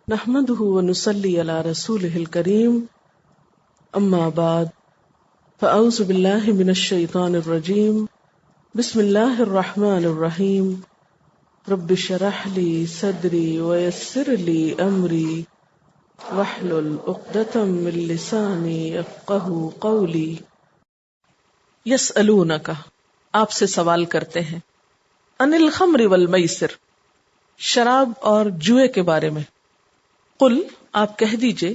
نحمده ونصلي على رسوله الكريم اما بعد فاعوذ بالله من الشيطان الرجيم بسم الله الرحمن الرحيم رب اشرح لي صدري ويسر لي امري واحلل عقدة من لساني يفقهوا قولي. يسألونك، آپ سے سوال کرتے ہیں، عن الخمر والمیسر، شراب اور جوئے کے بارے میں. قل، آپ کہہ دیجئے،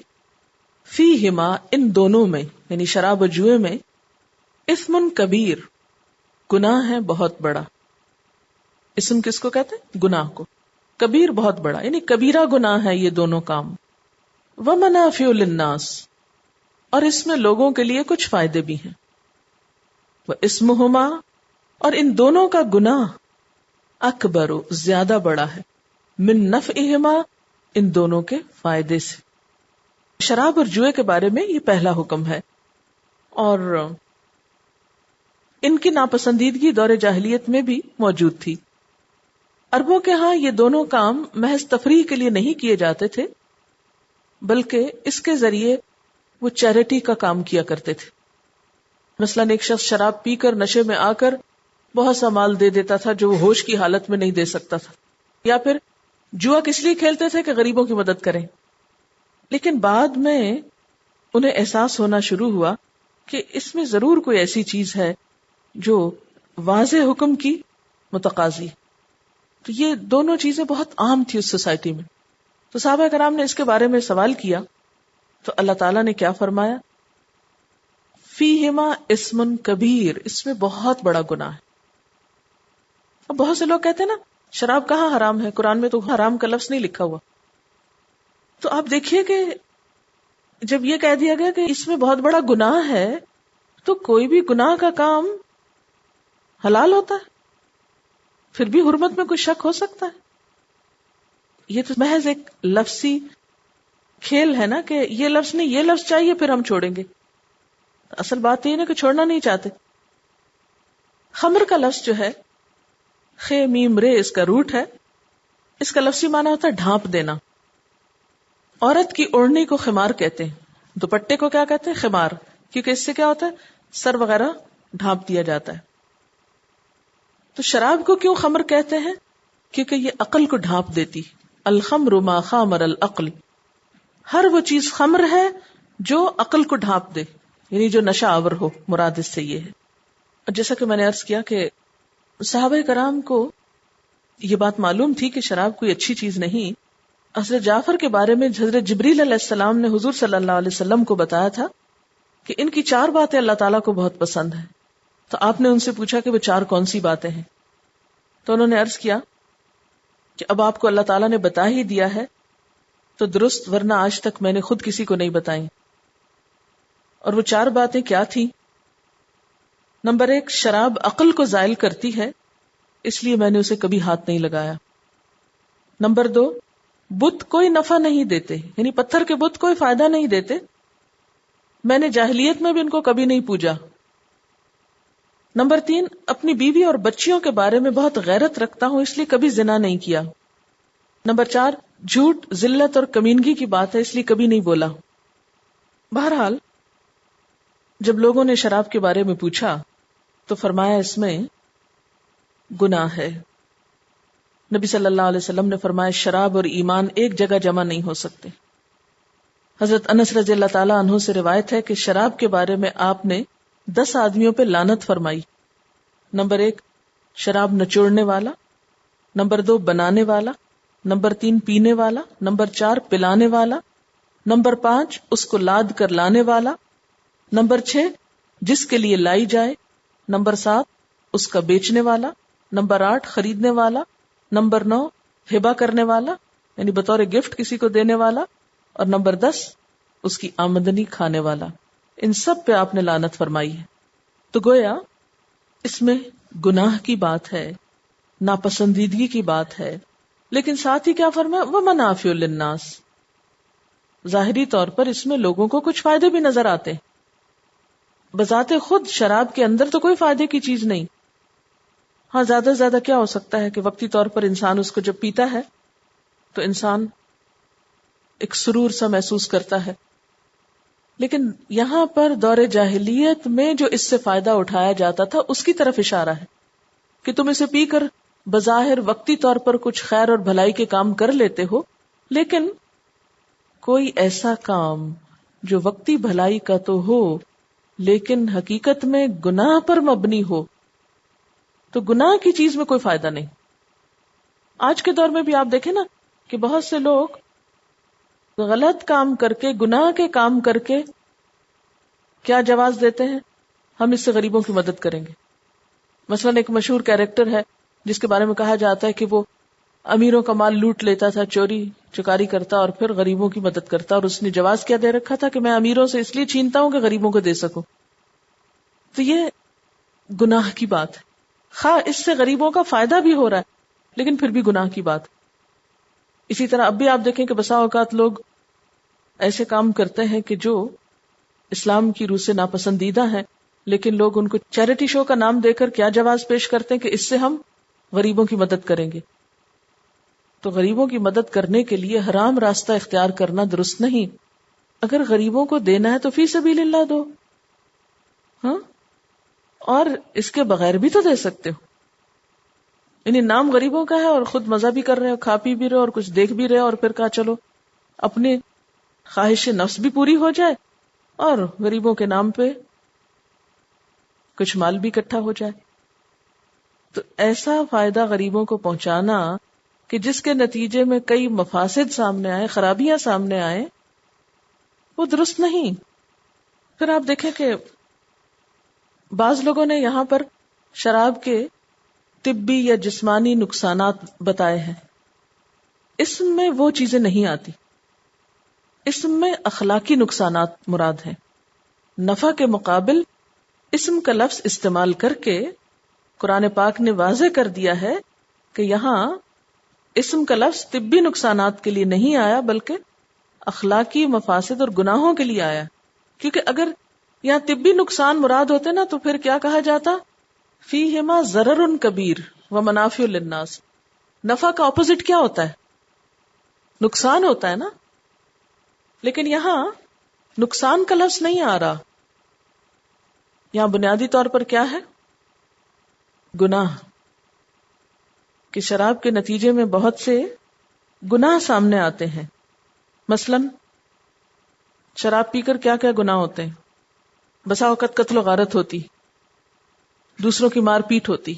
فیہما، ان دونوں میں یعنی شراب و جوئے میں، اثم کبیر، گناہ ہے بہت بڑا. اسم کس کو کہتے ہیں؟ گناہ کو. کبیر بہت بڑا یعنی کبیرہ گناہ ہے یہ دونوں کام. ومنافع للناس، اور اس میں لوگوں کے لیے کچھ فائدے بھی ہیں. واسمہما، اور ان دونوں کا گناہ، اکبر، زیادہ بڑا ہے، من نفعہما، ان دونوں کے فائدے سے. شراب اور جوئے کے بارے میں یہ پہلا حکم ہے، اور ان کی ناپسندیدگی دور جاہلیت میں بھی موجود تھی. عربوں کے ہاں یہ دونوں کام محض تفریح کے لیے نہیں کیے جاتے تھے، بلکہ اس کے ذریعے وہ چیریٹی کا کام کیا کرتے تھے. مثلا ایک شخص شراب پی کر نشے میں آ کر بہت سا مال دے دیتا تھا جو وہ ہوش کی حالت میں نہیں دے سکتا تھا، یا پھر جوا کس لیے کھیلتے تھے کہ غریبوں کی مدد کریں. لیکن بعد میں انہیں احساس ہونا شروع ہوا کہ اس میں ضرور کوئی ایسی چیز ہے جو واضح حکم کی متقاضی. تو یہ دونوں چیزیں بہت عام تھی اس سوسائٹی میں. تو صحابہ کرام نے اس کے بارے میں سوال کیا تو اللہ تعالیٰ نے کیا فرمایا؟ فیہما اسم کبیر، اس میں بہت بڑا گناہ ہے. اب بہت سے لوگ کہتے ہیں نا شراب کہاں حرام ہے، قرآن میں تو حرام کا لفظ نہیں لکھا ہوا. تو آپ دیکھیے کہ جب یہ کہہ دیا گیا کہ اس میں بہت بڑا گناہ ہے تو کوئی بھی گناہ کا کام حلال ہوتا ہے؟ پھر بھی حرمت میں کوئی شک ہو سکتا ہے؟ یہ تو محض ایک لفظی کھیل ہے نا کہ یہ لفظ نہیں، یہ لفظ چاہیے پھر ہم چھوڑیں گے. اصل بات یہ نا کہ چھوڑنا نہیں چاہتے. خمر کا لفظ جو ہے، خے میم رے اس کا روٹ ہے، اس کا لفظی معنی ہوتا ہے ڈھانپ دینا. عورت کی اوڑھنی کو خمار کہتے ہیں، دوپٹے کو کیا کہتے ہیں؟ خمار، کیونکہ اس سے کیا ہوتا ہے؟ سر وغیرہ ڈھانپ دیا جاتا ہے. تو شراب کو کیوں خمر کہتے ہیں؟ کیونکہ یہ عقل کو ڈھانپ دیتی. الخمر ما خامر العقل، ہر وہ چیز خمر ہے جو عقل کو ڈھانپ دے، یعنی جو نشہ آور ہو، مراد اس سے یہ ہے. اور جیسا کہ میں نے عرض کیا کہ صحابہ کرام کو یہ بات معلوم تھی کہ شراب کوئی اچھی چیز نہیں. حضرت جعفر کے بارے میں حضرت جبریل علیہ السلام نے حضور صلی اللہ علیہ وسلم کو بتایا تھا کہ ان کی 4 باتیں اللہ تعالیٰ کو بہت پسند ہیں. تو آپ نے ان سے پوچھا کہ وہ 4 کون سی باتیں ہیں؟ تو انہوں نے عرض کیا کہ اب آپ کو اللہ تعالیٰ نے بتا ہی دیا ہے تو درست، ورنہ آج تک میں نے خود کسی کو نہیں بتائی. اور وہ 4 باتیں کیا تھیں؟ نمبر 1، شراب عقل کو زائل کرتی ہے، اس لیے میں نے اسے کبھی ہاتھ نہیں لگایا. نمبر 2، بت کوئی نفع نہیں دیتے، یعنی پتھر کے بت کوئی فائدہ نہیں دیتے، میں نے جاہلیت میں بھی ان کو کبھی نہیں پوجا. نمبر 3، اپنی بیوی اور بچیوں کے بارے میں بہت غیرت رکھتا ہوں، اس لیے کبھی زنا نہیں کیا. نمبر 4، جھوٹ، ذلت اور کمینگی کی بات ہے، اس لیے کبھی نہیں بولا. بہرحال جب لوگوں نے شراب کے بارے میں پوچھا تو فرمایا اس میں گناہ ہے. نبی صلی اللہ علیہ وسلم نے فرمایا شراب اور ایمان ایک جگہ جمع نہیں ہو سکتے. حضرت انس رضی اللہ تعالیٰ عنہ سے روایت ہے کہ شراب کے بارے میں آپ نے 10 آدمیوں پہ لعنت فرمائی. نمبر 1، شراب نچوڑنے والا. نمبر 2، بنانے والا. نمبر 3، پینے والا. نمبر 4، پلانے والا. نمبر 5، اس کو لاد کر لانے والا. نمبر 6، جس کے لیے لائی جائے. نمبر 7، اس کا بیچنے والا. نمبر 8، خریدنے والا. نمبر 9، ہبہ کرنے والا یعنی بطور گفٹ کسی کو دینے والا. اور نمبر 10، اس کی آمدنی کھانے والا. ان سب پہ آپ نے لعنت فرمائی ہے. تو گویا اس میں گناہ کی بات ہے، ناپسندیدگی کی بات ہے، لیکن ساتھ ہی کیا فرمایا؟ وَمَنَافِعُ لِلنَّاسِ، ظاہری طور پر اس میں لوگوں کو کچھ فائدے بھی نظر آتے ہیں. بذات خود شراب کے اندر تو کوئی فائدے کی چیز نہیں. ہاں زیادہ سے زیادہ کیا ہو سکتا ہے کہ وقتی طور پر انسان اس کو جب پیتا ہے تو انسان ایک سرور سا محسوس کرتا ہے. لیکن یہاں پر دور جاہلیت میں جو اس سے فائدہ اٹھایا جاتا تھا اس کی طرف اشارہ ہے کہ تم اسے پی کر بظاہر وقتی طور پر کچھ خیر اور بھلائی کے کام کر لیتے ہو، لیکن کوئی ایسا کام جو وقتی بھلائی کا تو ہو لیکن حقیقت میں گناہ پر مبنی ہو تو گناہ کی چیز میں کوئی فائدہ نہیں. آج کے دور میں بھی آپ دیکھیں نا کہ بہت سے لوگ غلط کام کر کے، گناہ کے کام کر کے کیا جواز دیتے ہیں؟ ہم اس سے غریبوں کی مدد کریں گے. مثلا ایک مشہور کیریکٹر ہے جس کے بارے میں کہا جاتا ہے کہ وہ امیروں کا مال لوٹ لیتا تھا، چوری چکاری کرتا اور پھر غریبوں کی مدد کرتا، اور اس نے جواز کیا دے رکھا تھا کہ میں امیروں سے اس لیے چھینتا ہوں کہ غریبوں کو دے سکوں. تو یہ گناہ کی بات ہے، خواہ اس سے غریبوں کا فائدہ بھی ہو رہا ہے لیکن پھر بھی گناہ کی بات. اسی طرح اب بھی آپ دیکھیں کہ بسا اوقات لوگ ایسے کام کرتے ہیں کہ جو اسلام کی روح سے ناپسندیدہ ہیں، لیکن لوگ ان کو چیریٹی شو کا نام دے کر کیا جواز پیش کرتے ہیں کہ اس سے ہم غریبوں کی مدد کریں گے. تو غریبوں کی مدد کرنے کے لیے حرام راستہ اختیار کرنا درست نہیں. اگر غریبوں کو دینا ہے تو فی سبیل اللہ دو، ہاں، اور اس کے بغیر بھی تو دے سکتے ہو. یعنی نام غریبوں کا ہے اور خود مزہ بھی کر رہے ہو، کھا پی بھی رہے اور کچھ دیکھ بھی رہے اور پھر کہا چلو اپنی خواہش نفس بھی پوری ہو جائے اور غریبوں کے نام پہ کچھ مال بھی اکٹھا ہو جائے. تو ایسا فائدہ غریبوں کو پہنچانا کہ جس کے نتیجے میں کئی مفاسد سامنے آئے، خرابیاں سامنے آئے، وہ درست نہیں. پھر آپ دیکھیں کہ بعض لوگوں نے یہاں پر شراب کے طبی یا جسمانی نقصانات بتائے ہیں. اس میں وہ چیزیں نہیں آتی، اسم میں اخلاقی نقصانات مراد ہیں. نفع کے مقابل اسم کا لفظ استعمال کر کے قرآن پاک نے واضح کر دیا ہے کہ یہاں اسم کا لفظ طبی نقصانات کے لیے نہیں آیا بلکہ اخلاقی مفاسد اور گناہوں کے لیے آیا. کیونکہ اگر یہاں طبی نقصان مراد ہوتے نا تو پھر کیا کہا جاتا؟ فیہما ضرر کبیر ومنافع للناس. نفع کا اپوزٹ کیا ہوتا ہے؟ نقصان ہوتا ہے نا. لیکن یہاں نقصان کا لفظ نہیں آ رہا، یہاں بنیادی طور پر کیا ہے؟ گناہ. کہ شراب کے نتیجے میں بہت سے گناہ سامنے آتے ہیں. مثلا شراب پی کر کیا کیا گناہ ہوتے ہیں؟ بسا اوقات قتل و غارت ہوتی، دوسروں کی مار پیٹ ہوتی.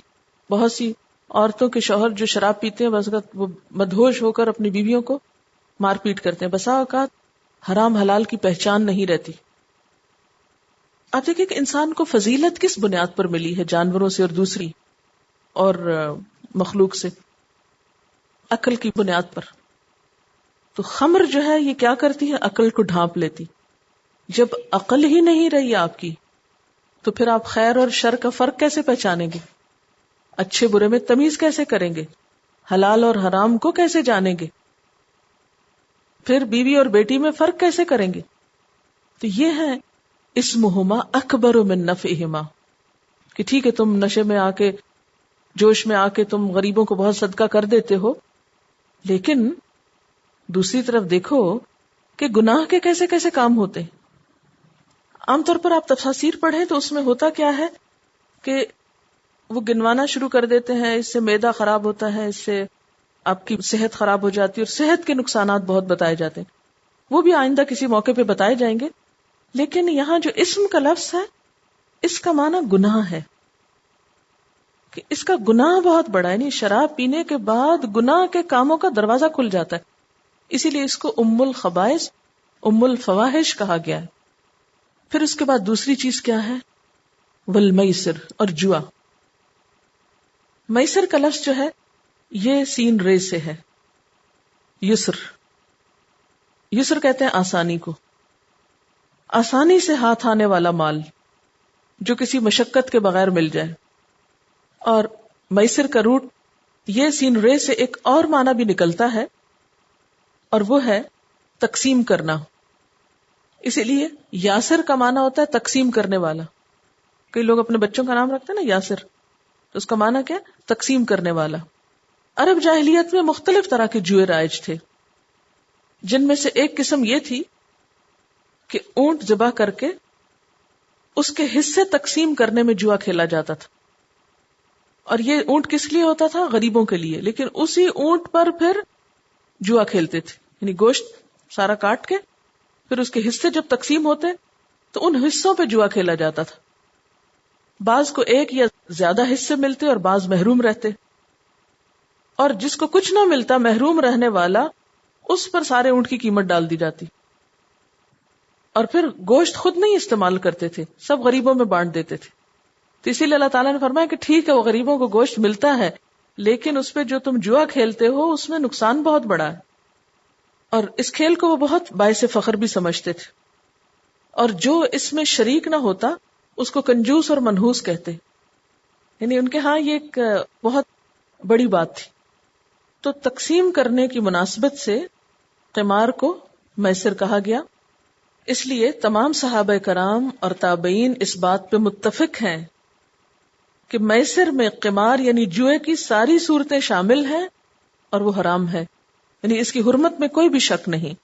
بہت سی عورتوں کے شوہر جو شراب پیتے ہیں بس وہ مدہوش ہو کر اپنی بیویوں کو مار پیٹ کرتے ہیں. بسا اوقات حرام حلال کی پہچان نہیں رہتی. آپ دیکھیں کہ انسان کو فضیلت کس بنیاد پر ملی ہے جانوروں سے اور دوسری اور مخلوق سے؟ عقل کی بنیاد پر. تو خمر جو ہے یہ کیا کرتی ہے؟ عقل کو ڈھانپ لیتی. جب عقل ہی نہیں رہی آپ کی تو پھر آپ خیر اور شر کا فرق کیسے پہچانیں گے؟ اچھے برے میں تمیز کیسے کریں گے؟ حلال اور حرام کو کیسے جانیں گے؟ پھر بیوی اور بیٹی میں فرق کیسے کریں گے؟ تو یہ ہے اسمہما اکبر من نفعہما. کہ ٹھیک ہے تم نشے میں آ کے، جوش میں آ کے تم غریبوں کو بہت صدقہ کر دیتے ہو، لیکن دوسری طرف دیکھو کہ گناہ کے کیسے کیسے کام ہوتے ہیں. عام طور پر آپ تفاسیر پڑھیں تو اس میں ہوتا کیا ہے کہ وہ گنوانا شروع کر دیتے ہیں، اس سے معدہ خراب ہوتا ہے، اس سے آپ کی صحت خراب ہو جاتی ہے، اور صحت کے نقصانات بہت بتائے جاتے ہیں. وہ بھی آئندہ کسی موقع پہ بتائے جائیں گے. لیکن یہاں جو اسم کا لفظ ہے اس کا معنی گناہ ہے، کہ اس کا گناہ بہت بڑا ہے. یعنی شراب پینے کے بعد گناہ کے کاموں کا دروازہ کھل جاتا ہے. اسی لیے اس کو ام الخبائث، ام الفواحش کہا گیا ہے. پھر اس کے بعد دوسری چیز کیا ہے؟ والمیسر، اور جوا. میسر کا لفظ جو ہے یہ سین رے سے ہے. یسر، یسر کہتے ہیں آسانی کو، آسانی سے ہاتھ آنے والا مال جو کسی مشقت کے بغیر مل جائے. اور میسر کا روٹ یہ سین رے سے ایک اور معنی بھی نکلتا ہے اور وہ ہے تقسیم کرنا. اسی لیے یاسر کا معنی ہوتا ہے تقسیم کرنے والا. کئی لوگ اپنے بچوں کا نام رکھتے ہیں نا یاسر، تو اس کا معنی کیا؟ تقسیم کرنے والا. عرب جاہلیت میں مختلف طرح کے جوئے رائج تھے. جن میں سے ایک قسم یہ تھی کہ اونٹ ذبح کر کے اس کے حصے تقسیم کرنے میں جوا کھیلا جاتا تھا. اور یہ اونٹ کس لیے ہوتا تھا؟ غریبوں کے لیے. لیکن اسی اونٹ پر پھر جوا کھیلتے تھے، یعنی گوشت سارا کاٹ کے پھر اس کے حصے جب تقسیم ہوتے تو ان حصوں پہ جوا کھیلا جاتا تھا. بعض کو ایک یا زیادہ حصے ملتے اور بعض محروم رہتے، اور جس کو کچھ نہ ملتا محروم رہنے والا، اس پر سارے اونٹ کی قیمت ڈال دی جاتی. اور پھر گوشت خود نہیں استعمال کرتے تھے، سب غریبوں میں بانٹ دیتے تھے. تو اسی لیے اللہ تعالیٰ نے فرمایا کہ ٹھیک ہے وہ غریبوں کو گوشت ملتا ہے، لیکن اس پہ جو تم جوا کھیلتے ہو اس میں نقصان بہت بڑا ہے. اور اس کھیل کو وہ بہت باعث فخر بھی سمجھتے تھے. اور جو اس میں شریک نہ ہوتا اس کو کنجوس اور منحوس کہتے، یعنی ان کے ہاں یہ ایک بہت بڑی بات تھی. تو تقسیم کرنے کی مناسبت سے قمار کو میسر کہا گیا. اس لیے تمام صحابہ کرام اور تابعین اس بات پہ متفق ہیں کہ میسر میں قمار یعنی جوئے کی ساری صورتیں شامل ہیں اور وہ حرام ہے، یعنی اس کی حرمت میں کوئی بھی شک نہیں.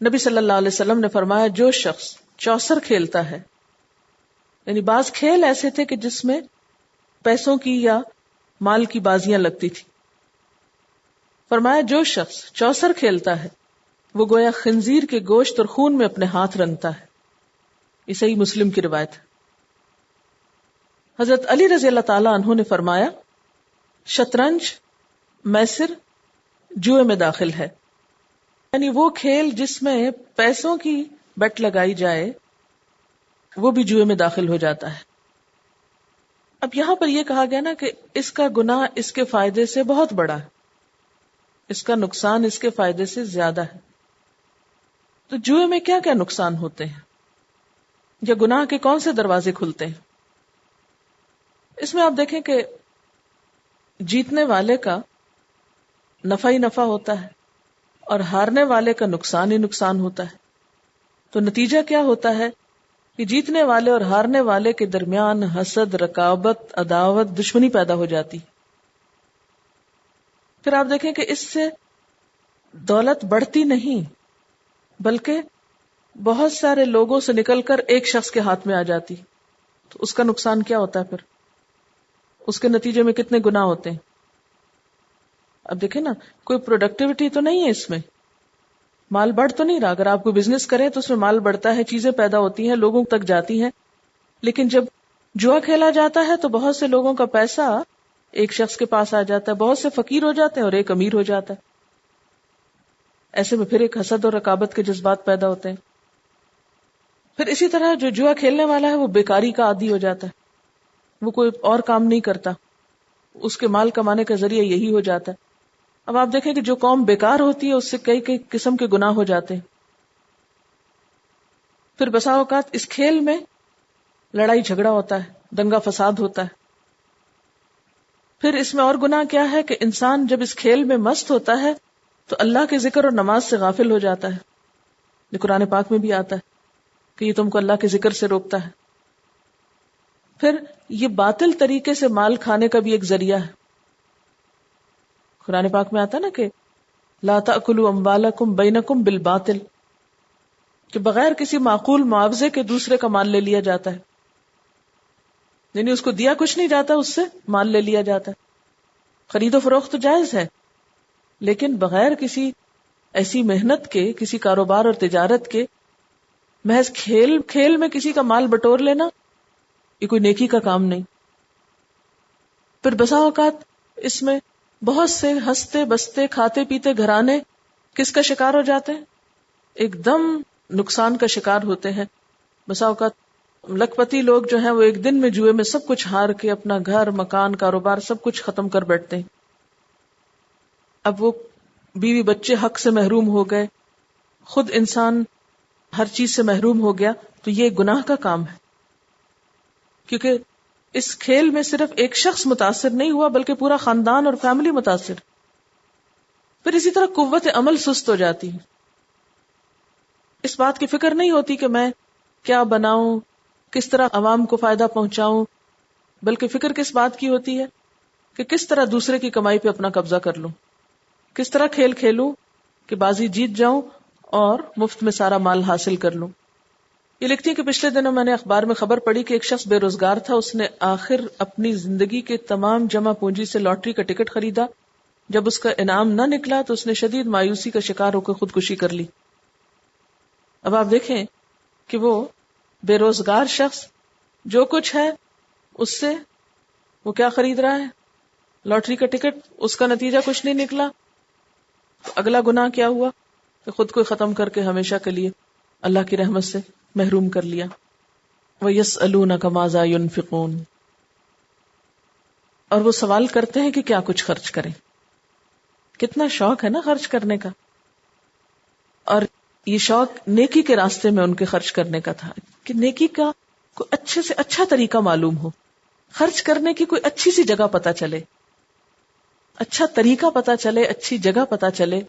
نبی صلی اللہ علیہ وسلم نے فرمایا جو شخص چوسر کھیلتا ہے، یعنی بعض کھیل ایسے تھے کہ جس میں پیسوں کی یا مال کی بازیاں لگتی تھی، فرمایا جو شخص چوسر کھیلتا ہے وہ گویا خنزیر کے گوشت اور خون میں اپنے ہاتھ رنگتا ہے. یہ صحیح مسلم کی روایت ہے. حضرت علی رضی اللہ تعالی عنہ نے فرمایا شطرنج میسر جوئے میں داخل ہے، یعنی وہ کھیل جس میں پیسوں کی بیٹ لگائی جائے وہ بھی جوئے میں داخل ہو جاتا ہے. اب یہاں پر یہ کہا گیا نا کہ اس کا گناہ اس کے فائدے سے بہت بڑا ہے، اس کا نقصان اس کے فائدے سے زیادہ ہے. تو جوئے میں کیا کیا نقصان ہوتے ہیں یا گناہ کے کون سے دروازے کھلتے ہیں؟ اس میں آپ دیکھیں کہ جیتنے والے کا نفع ہی نفع ہوتا ہے اور ہارنے والے کا نقصان ہی نقصان ہوتا ہے. تو نتیجہ کیا ہوتا ہے کہ جیتنے والے اور ہارنے والے کے درمیان حسد، رقابت، عداوت، دشمنی پیدا ہو جاتی. پھر آپ دیکھیں کہ اس سے دولت بڑھتی نہیں بلکہ بہت سارے لوگوں سے نکل کر ایک شخص کے ہاتھ میں آ جاتی. تو اس کا نقصان کیا ہوتا ہے؟ پھر اس کے نتیجے میں کتنے گناہ ہوتے ہیں. اب دیکھیں نا، کوئی پروڈکٹیوٹی تو نہیں ہے اس میں، مال بڑھ تو نہیں رہا. اگر آپ کو بزنس کریں تو اس میں مال بڑھتا ہے، چیزیں پیدا ہوتی ہیں، لوگوں تک جاتی ہیں. لیکن جب جوا کھیلا جاتا ہے تو بہت سے لوگوں کا پیسہ ایک شخص کے پاس آ جاتا ہے، بہت سے فقیر ہو جاتے ہیں اور ایک امیر ہو جاتا ہے. ایسے میں پھر ایک حسد اور رقابت کے جذبات پیدا ہوتے ہیں. پھر اسی طرح جو جوا کھیلنے والا ہے وہ بیکاری کا عادی ہو جاتا ہے، وہ کوئی اور کام نہیں کرتا، اس کے مال کمانے کا ذریعہ یہی ہو جاتا ہے. اب آپ دیکھیں کہ جو قوم بیکار ہوتی ہے اس سے کئی کئی قسم کے گناہ ہو جاتے ہیں. پھر بسا اوقات اس کھیل میں لڑائی جھگڑا ہوتا ہے، دنگا فساد ہوتا ہے. پھر اس میں اور گناہ کیا ہے کہ انسان جب اس کھیل میں مست ہوتا ہے تو اللہ کے ذکر اور نماز سے غافل ہو جاتا ہے. یہ قرآن پاک میں بھی آتا ہے کہ یہ تم کو اللہ کے ذکر سے روکتا ہے. پھر یہ باطل طریقے سے مال کھانے کا بھی ایک ذریعہ ہے. قرآن پاک میں آتا ہے نا کہ لا تأکلوا اموالکم بینکم بالباطل، کہ بغیر کسی معقول معاوضے کے دوسرے کا مال لے لیا جاتا ہے، یعنی اس کو دیا کچھ نہیں جاتا، اس سے مال لے لیا جاتا ہے. خرید و فروخت تو جائز ہے، لیکن بغیر کسی ایسی محنت کے، کسی کاروبار اور تجارت کے، محض کھیل میں کسی کا مال بٹور لینا یہ کوئی نیکی کا کام نہیں. پھر بسا اوقات اس میں بہت سے ہنستے بستے کھاتے پیتے گھرانے کس کا شکار ہو جاتے ہیں؟ ایک دم نقصان کا شکار ہوتے ہیں. بسا اوقات لکھپتی لوگ جو ہیں وہ ایک دن میں جوئے میں سب کچھ ہار کے اپنا گھر، مکان، کاروبار سب کچھ ختم کر بیٹھتے ہیں. اب وہ بیوی بچے حق سے محروم ہو گئے، خود انسان ہر چیز سے محروم ہو گیا. تو یہ گناہ کا کام ہے، کیونکہ اس کھیل میں صرف ایک شخص متاثر نہیں ہوا بلکہ پورا خاندان اور فیملی متاثر. پھر اسی طرح قوت عمل سست ہو جاتی ہے، اس بات کی فکر نہیں ہوتی کہ میں کیا بناؤں، کس طرح عوام کو فائدہ پہنچاؤں، بلکہ فکر کس بات کی ہوتی ہے کہ کس طرح دوسرے کی کمائی پہ اپنا قبضہ کر لوں، کس طرح کھیل کھیلوں کہ بازی جیت جاؤں اور مفت میں سارا مال حاصل کر لوں. یہ لکھتی ہے کہ پچھلے دنوں میں نے اخبار میں خبر پڑھی کہ ایک شخص بے روزگار تھا. اس نے آخر اپنی زندگی کے تمام جمع پونجی سے لاٹری کا ٹکٹ خریدا. جب اس کا انعام نہ نکلا تو اس نے شدید مایوسی کا شکار ہو کر خودکشی کر لی. اب آپ دیکھیں کہ وہ بے روزگار شخص جو کچھ ہے اس سے وہ کیا خرید رہا ہے؟ لاٹری کا ٹکٹ. اس کا نتیجہ کچھ نہیں نکلا تو اگلا گناہ کیا ہوا کہ خود کو ختم کر کے ہمیشہ کے لیے اللہ کی رحمت سے محروم کر لیا. وَيَسْأَلُونَكَ مَاذَا يُنْفِقُونَ، اور وہ سوال کرتے ہیں کہ کیا کچھ خرچ کریں. کتنا شوق ہے نا خرچ کرنے کا، اور یہ شوق نیکی کے راستے میں ان کے خرچ کرنے کا تھا کہ نیکی کا کوئی اچھے سے اچھا طریقہ معلوم ہو، خرچ کرنے کی کوئی اچھی سی جگہ پتہ چلے، اچھا طریقہ پتہ چلے، اچھی جگہ پتہ چلے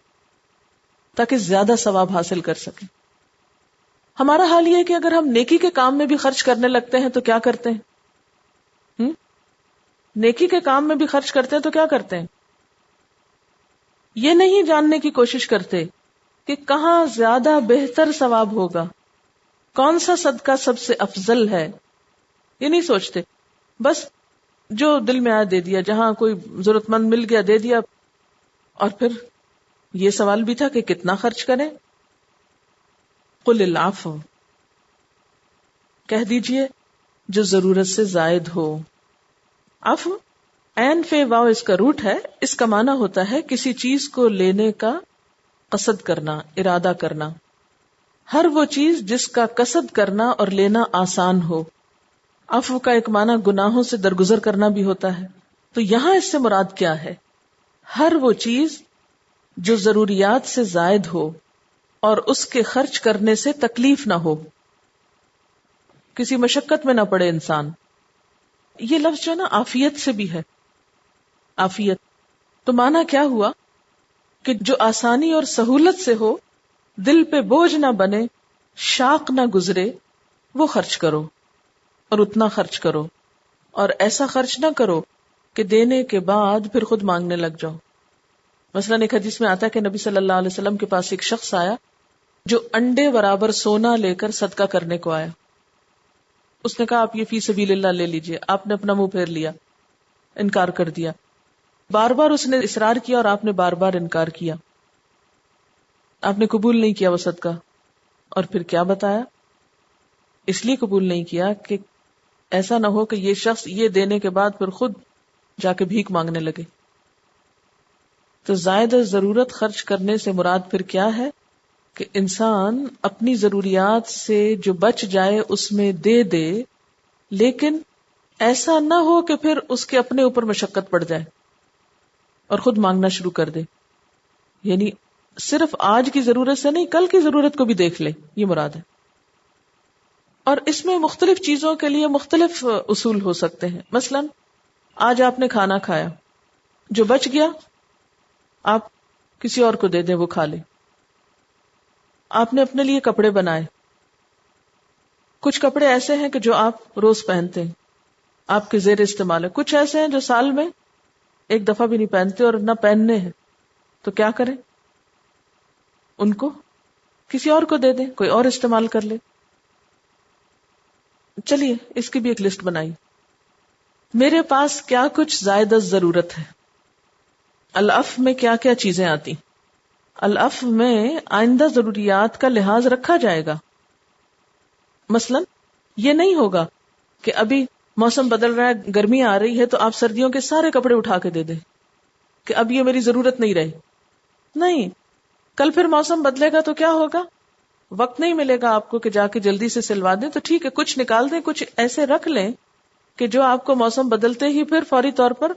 تاکہ زیادہ ثواب حاصل کر سکیں. ہمارا حال یہ ہے کہ اگر ہم نیکی کے کام میں بھی خرچ کرنے لگتے ہیں تو کیا کرتے ہیں؟ نیکی کے کام میں بھی خرچ کرتے ہیں تو کیا کرتے ہیں؟ یہ نہیں جاننے کی کوشش کرتے کہ کہاں زیادہ بہتر ثواب ہوگا، کون سا صدقہ سب سے افضل ہے. یہ نہیں سوچتے، بس جو دل میں آیا دے دیا، جہاں کوئی ضرورت مند مل گیا دے دیا. اور پھر یہ سوال بھی تھا کہ کتنا خرچ کریں. قل العفو، کہہ دیجئے جو ضرورت سے زائد ہو. عفو عین فے واو اس کا روٹ ہے. اس کا معنی ہوتا ہے کسی چیز کو لینے کا قصد کرنا، ارادہ کرنا. ہر وہ چیز جس کا قصد کرنا اور لینا آسان ہو. عفو کا ایک معنی گناہوں سے درگزر کرنا بھی ہوتا ہے. تو یہاں اس سے مراد کیا ہے؟ ہر وہ چیز جو ضروریات سے زائد ہو اور اس کے خرچ کرنے سے تکلیف نہ ہو، کسی مشقت میں نہ پڑے انسان. یہ لفظ جو نا عافیت سے بھی ہے. عافیت تو معنی کیا ہوا کہ جو آسانی اور سہولت سے ہو، دل پہ بوجھ نہ بنے، شاق نہ گزرے، وہ خرچ کرو اور اتنا خرچ کرو، اور ایسا خرچ نہ کرو کہ دینے کے بعد پھر خود مانگنے لگ جاؤ. مثلا ایک حدیث میں آتا ہے کہ نبی صلی اللہ علیہ وسلم کے پاس ایک شخص آیا جو انڈے برابر سونا لے کر صدقہ کرنے کو آیا. اس نے کہا آپ یہ فی سبیل اللہ لے لیجئے. آپ نے اپنا منہ پھیر لیا، انکار کر دیا. بار بار اس نے اصرار کیا اور آپ نے بار بار انکار کیا. آپ نے قبول نہیں کیا وہ صدقہ. اور پھر کیا بتایا؟ اس لیے قبول نہیں کیا کہ ایسا نہ ہو کہ یہ شخص یہ دینے کے بعد پھر خود جا کے بھیک مانگنے لگے. تو زائد ضرورت خرچ کرنے سے مراد پھر کیا ہے کہ انسان اپنی ضروریات سے جو بچ جائے اس میں دے دے، لیکن ایسا نہ ہو کہ پھر اس کے اپنے اوپر مشقت پڑ جائے اور خود مانگنا شروع کر دے. یعنی صرف آج کی ضرورت سے نہیں، کل کی ضرورت کو بھی دیکھ لے، یہ مراد ہے. اور اس میں مختلف چیزوں کے لیے مختلف اصول ہو سکتے ہیں. مثلا آج آپ نے کھانا کھایا، جو بچ گیا آپ کسی اور کو دے دیں، وہ کھا لے. آپ نے اپنے لیے کپڑے بنائے، کچھ کپڑے ایسے ہیں کہ جو آپ روز پہنتے ہیں، آپ کے زیر استعمال ہے. کچھ ایسے ہیں جو سال میں ایک دفعہ بھی نہیں پہنتے اور نہ پہننے ہیں. تو کیا کریں؟ ان کو کسی اور کو دے دیں، کوئی اور استعمال کر لے. چلیے اس کی بھی ایک لسٹ بنائی. میرے پاس کیا کچھ زائد ضرورت ہے. العف میں کیا کیا چیزیں آتی؟ العف میں آئندہ ضروریات کا لحاظ رکھا جائے گا. مثلا یہ نہیں ہوگا کہ ابھی موسم بدل رہا ہے، گرمی آ رہی ہے تو آپ سردیوں کے سارے کپڑے اٹھا کے دے دیں کہ اب یہ میری ضرورت نہیں رہی. نہیں، کل پھر موسم بدلے گا تو کیا ہوگا؟ وقت نہیں ملے گا آپ کو کہ جا کے جلدی سے سلوا دیں. تو ٹھیک ہے، کچھ نکال دیں، کچھ ایسے رکھ لیں کہ جو آپ کو موسم بدلتے ہی پھر فوری طور پر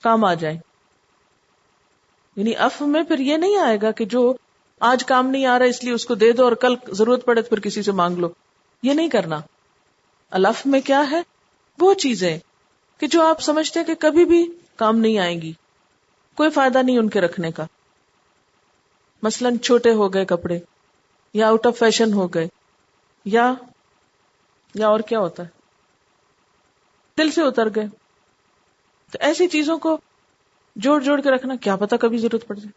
کام آ جائیں. یعنی عفو میں پھر یہ نہیں آئے گا کہ جو آج کام نہیں آ رہا اس لیے اس کو دے دو اور کل ضرورت پڑے تو پھر کسی سے مانگ لو. یہ نہیں کرنا. العفو میں کیا ہے؟ وہ چیزیں کہ جو آپ سمجھتے کہ کبھی بھی کام نہیں آئیں گی، کوئی فائدہ نہیں ان کے رکھنے کا. مثلا چھوٹے ہو گئے کپڑے، یا آؤٹ آف فیشن ہو گئے، یا اور کیا ہوتا ہے، دل سے اتر گئے. تو ایسی چیزوں کو جوڑ جوڑ کے رکھنا، کیا پتا کبھی ضرورت پڑ جائے.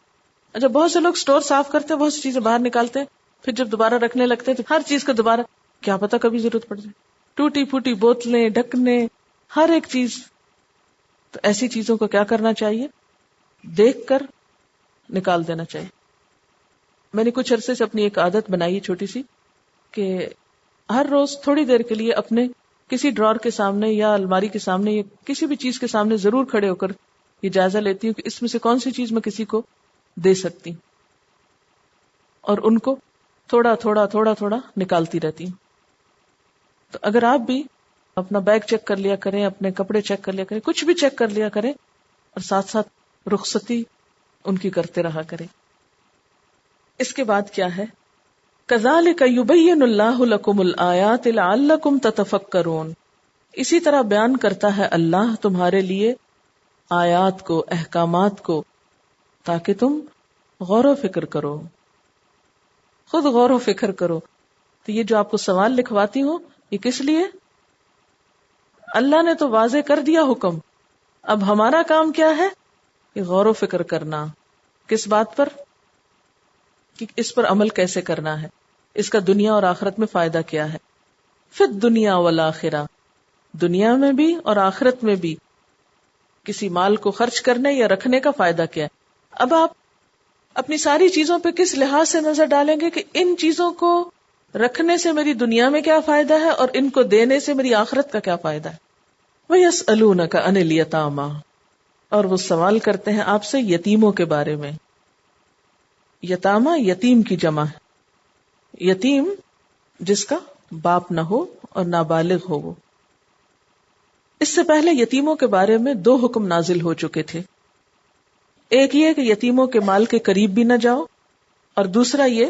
اچھا بہت سے لوگ سٹور صاف کرتے ہیں، بہت سی چیزیں باہر نکالتے ہیں، پھر جب دوبارہ رکھنے لگتے ہیں تو ہر چیز کا دوبارہ کیا پتا کبھی ضرورت پڑ جائے، ٹوٹی پھوٹی بوتلیں، ڈھکنے، ہر ایک چیز. تو ایسی چیزوں کو کیا کرنا چاہیے؟ دیکھ کر نکال دینا چاہیے. میں نے کچھ عرصے سے اپنی ایک عادت بنائی ہے چھوٹی سی، کہ ہر روز تھوڑی دیر کے لیے اپنے کسی ڈرار کے سامنے یا الماری کے سامنے یا کسی بھی چیز کے سامنے ضرور کھڑے ہو کر یہ جائزہ لیتی ہوں کہ اس میں سے کون سی چیز میں کسی کو دے سکتی ہوں، اور ان کو تھوڑا تھوڑا تھوڑا تھوڑا نکالتی رہتی ہوں. تو اگر آپ بھی اپنا بیگ چیک کر لیا کریں، اپنے کپڑے چیک کر لیا کریں، کچھ بھی چیک کر لیا کریں، اور ساتھ ساتھ رخصتی ان کی کرتے رہا کریں. اس کے بعد کیا ہے؟ کذالک یبین اللہ لکم الآیات لعلکم تتفکرون. اسی طرح بیان کرتا ہے اللہ تمہارے لیے آیات کو، احکامات کو، تاکہ تم غور و فکر کرو، خود غور و فکر کرو. تو یہ جو آپ کو سوال لکھواتی ہوں یہ کس لیے؟ اللہ نے تو واضح کر دیا حکم، اب ہمارا کام کیا ہے؟ کہ غور و فکر کرنا. کس بات پر؟ کہ اس پر عمل کیسے کرنا ہے، اس کا دنیا اور آخرت میں فائدہ کیا ہے. فی الدنیا والآخرہ، دنیا میں بھی اور آخرت میں بھی کسی مال کو خرچ کرنے یا رکھنے کا فائدہ کیا ہے. اب آپ اپنی ساری چیزوں پہ کس لحاظ سے نظر ڈالیں گے کہ ان چیزوں کو رکھنے سے میری دنیا میں کیا فائدہ ہے اور ان کو دینے سے میری آخرت کا کیا فائدہ ہے. وَيَسْأَلُونَكَ عَنِ الْيَتَامَى، اور وہ سوال کرتے ہیں آپ سے یتیموں کے بارے میں. یتامہ یتیم کی جمع ہے، یتیم جس کا باپ نہ ہو اور نابالغ ہو وہ. اس سے پہلے یتیموں کے بارے میں 2 حکم نازل ہو چکے تھے. ایک یہ کہ یتیموں کے مال کے قریب بھی نہ جاؤ، اور دوسرا یہ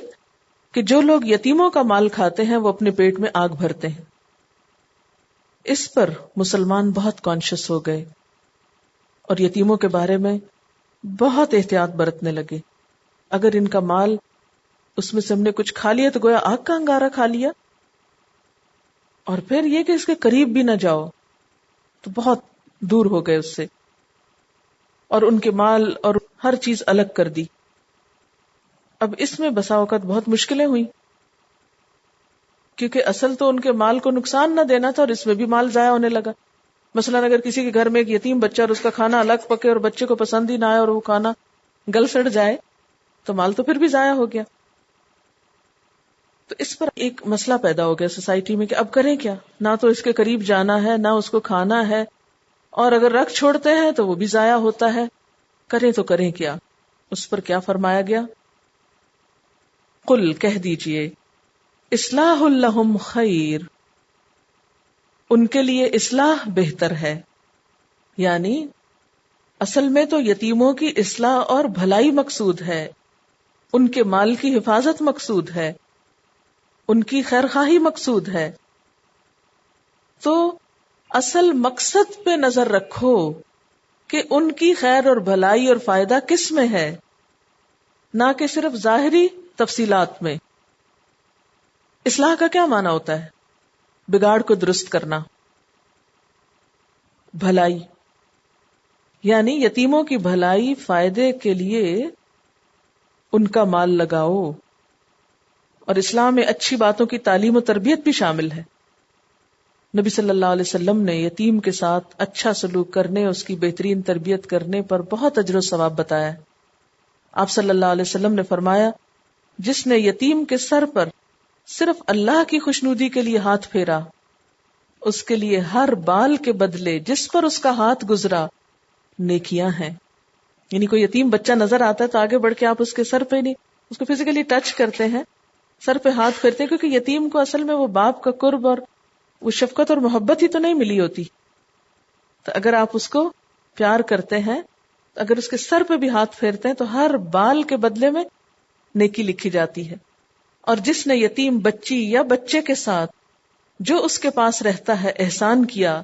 کہ جو لوگ یتیموں کا مال کھاتے ہیں وہ اپنے پیٹ میں آگ بھرتے ہیں. اس پر مسلمان بہت کانشیس ہو گئے اور یتیموں کے بارے میں بہت احتیاط برتنے لگے. اگر ان کا مال اس میں سے ہم نے کچھ کھا لیا تو گویا آگ کا انگارہ کھا لیا. اور پھر یہ کہ اس کے قریب بھی نہ جاؤ، تو بہت دور ہو گئے اس سے، اور ان کے مال اور ہر چیز الگ کر دی. اب اس میں بسا اوقات بہت مشکلیں ہوئی، کیونکہ اصل تو ان کے مال کو نقصان نہ دینا تھا اور اس میں بھی مال ضائع ہونے لگا. مثلا اگر کسی کے گھر میں ایک یتیم بچہ اور اس کا کھانا الگ پکے اور بچے کو پسند ہی نہ آئے اور وہ کھانا گل سڑ جائے تو مال تو پھر بھی ضائع ہو گیا. تو اس پر ایک مسئلہ پیدا ہو گیا سوسائٹی میں کہ اب کریں کیا؟ نہ تو اس کے قریب جانا ہے، نہ اس کو کھانا ہے، اور اگر رکھ چھوڑتے ہیں تو وہ بھی ضائع ہوتا ہے. کریں تو کریں کیا؟ اس پر کیا فرمایا گیا؟ قل، کہہ دیجئے، اصلاح لہم خیر، ان کے لیے اصلاح بہتر ہے. یعنی اصل میں تو یتیموں کی اصلاح اور بھلائی مقصود ہے، ان کے مال کی حفاظت مقصود ہے، ان کی خیر خواہی مقصود ہے. تو اصل مقصد پہ نظر رکھو کہ ان کی خیر اور بھلائی اور فائدہ کس میں ہے، نہ کہ صرف ظاہری تفصیلات میں. اصلاح کا کیا معنی ہوتا ہے؟ بگاڑ کو درست کرنا. بھلائی یعنی یتیموں کی بھلائی، فائدے کے لیے ان کا مال لگاؤ. اور اسلام میں اچھی باتوں کی تعلیم و تربیت بھی شامل ہے. نبی صلی اللہ علیہ وسلم نے یتیم کے ساتھ اچھا سلوک کرنے، اس کی بہترین تربیت کرنے پر بہت اجر و ثواب بتایا. آپ صلی اللہ علیہ وسلم نے فرمایا، جس نے یتیم کے سر پر صرف اللہ کی خوشنودی کے لیے ہاتھ پھیرا، اس کے لیے ہر بال کے بدلے جس پر اس کا ہاتھ گزرا نیکیاں ہیں. یعنی کوئی یتیم بچہ نظر آتا ہے تو آگے بڑھ کے آپ اس کے سر پہ نہیں، اس کو فزیکلی ٹچ کرتے ہیں، سر پہ ہاتھ پھیرتے ہیں، کیونکہ یتیم کو اصل میں وہ باپ کا قرب اور وہ شفقت اور محبت ہی تو نہیں ملی ہوتی. تو اگر آپ اس کو پیار کرتے ہیں، اگر اس کے سر پہ بھی ہاتھ پھیرتے ہیں تو ہر بال کے بدلے میں نیکی لکھی جاتی ہے. اور جس نے یتیم بچی یا بچے کے ساتھ جو اس کے پاس رہتا ہے احسان کیا،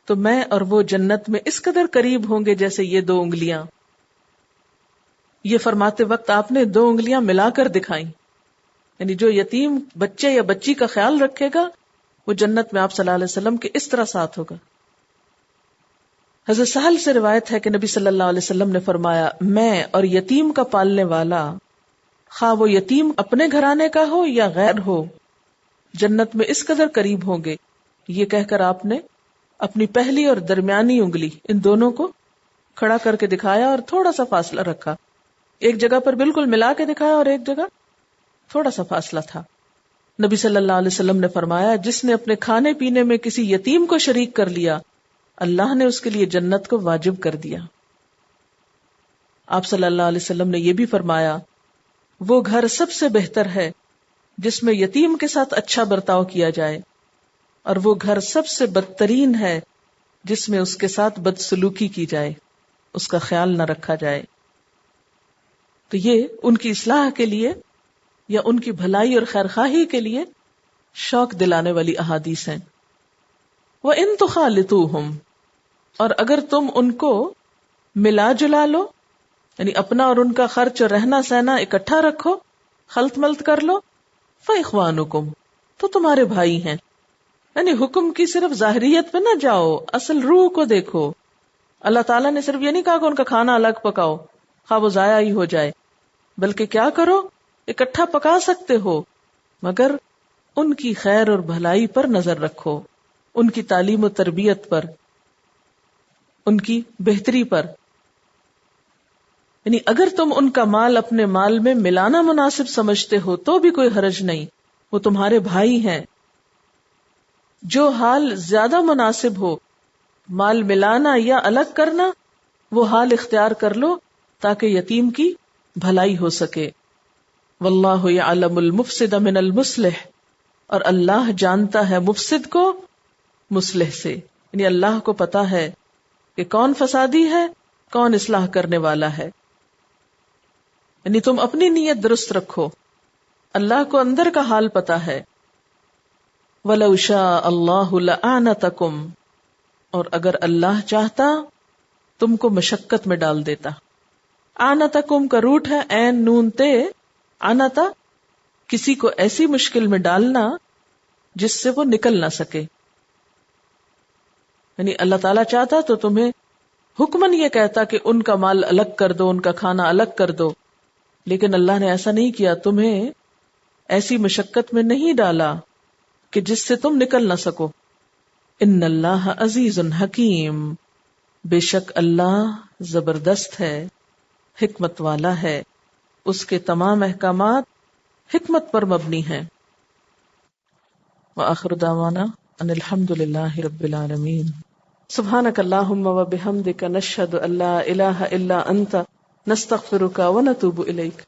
تو میں اور وہ جنت میں اس قدر قریب ہوں گے جیسے یہ 2 انگلیاں. یہ فرماتے وقت آپ نے 2 انگلیاں ملا کر دکھائیں. یعنی جو یتیم بچے یا بچی کا خیال رکھے گا وہ جنت میں آپ صلی اللہ علیہ وسلم کے اس طرح ساتھ ہوگا. حضرت سہل سے روایت ہے کہ نبی صلی اللہ علیہ وسلم نے فرمایا، میں اور یتیم کا پالنے والا، خواہ وہ یتیم اپنے گھرانے کا ہو یا غیر ہو، جنت میں اس قدر قریب ہوں گے. یہ کہہ کر آپ نے اپنی پہلی اور درمیانی انگلی ان دونوں کو کھڑا کر کے دکھایا اور تھوڑا سا فاصلہ رکھا. ایک جگہ پر بالکل ملا کے دکھایا اور ایک جگہ تھوڑا سا فاصلہ تھا. نبی صلی اللہ علیہ وسلم نے فرمایا، جس نے اپنے کھانے پینے میں کسی یتیم کو شریک کر لیا، اللہ نے اس کے لیے جنت کو واجب کر دیا. آپ صلی اللہ علیہ وسلم نے یہ بھی فرمایا، وہ گھر سب سے بہتر ہے جس میں یتیم کے ساتھ اچھا برتاؤ کیا جائے، اور وہ گھر سب سے بدترین ہے جس میں اس کے ساتھ بدسلوکی کی جائے، اس کا خیال نہ رکھا جائے. تو یہ ان کی اصلاح کے لیے یا ان کی بھلائی اور خیرخواہی کے لیے شوق دلانے والی احادیث ہیں. وَإِن تُخَالِطُوهُمْ، اور اگر تم ان کو ملا جلا لو، یعنی اپنا اور ان کا خرچ اور رہنا سہنا اکٹھا رکھو، خلط ملط کر لو، فَإِخْوَانُكُمْ، تو تمہارے بھائی ہیں. یعنی حکم کی صرف ظاہریت پہ نہ جاؤ، اصل روح کو دیکھو. اللہ تعالیٰ نے صرف یہ نہیں کہا کہ ان کا کھانا الگ پکاؤ خواہ وہ ضائع ہی ہو جائے، بلکہ کیا کرو، اکٹھا پکا سکتے ہو مگر ان کی خیر اور بھلائی پر نظر رکھو، ان کی تعلیم و تربیت پر، ان کی بہتری پر. یعنی اگر تم ان کا مال اپنے مال میں ملانا مناسب سمجھتے ہو تو بھی کوئی حرج نہیں، وہ تمہارے بھائی ہیں. جو حال زیادہ مناسب ہو، مال ملانا یا الگ کرنا، وہ حال اختیار کر لو تاکہ یتیم کی بھلائی ہو سکے. واللہ یعلم المفسد من المصلح، اور اللہ جانتا ہے مفسد کو مصلح سے، یعنی اللہ کو پتا ہے کہ کون فسادی ہے کون اصلاح کرنے والا ہے. یعنی تم اپنی نیت درست رکھو، اللہ کو اندر کا حال پتا ہے. وَلَوْ شَاءَ اللَّهُ لَأَعْنَتَكُمْ، اور اگر اللہ چاہتا تم کو مشقت میں ڈال دیتا. آنتکم کا روٹ ہے عین نون تے، آنتا کسی کو ایسی مشکل میں ڈالنا جس سے وہ نکل نہ سکے. یعنی اللہ تعالیٰ چاہتا تو تمہیں حکمن یہ کہتا کہ ان کا مال الگ کر دو، ان کا کھانا الگ کر دو، لیکن اللہ نے ایسا نہیں کیا، تمہیں ایسی مشقت میں نہیں ڈالا کہ جس سے تم نکل نہ سکو. ان اللہ عزیز حکیم، بے شک اللہ زبردست ہے، حکمت والا ہے، اس کے تمام احکامات حکمت پر مبنی ہیں. وآخر دعوانا ان الحمد للہ رب العالمین. سبحانک اللہم وبحمدک، نشہد ان لا الہ الا انت، نستغفرک ونتوب الیک.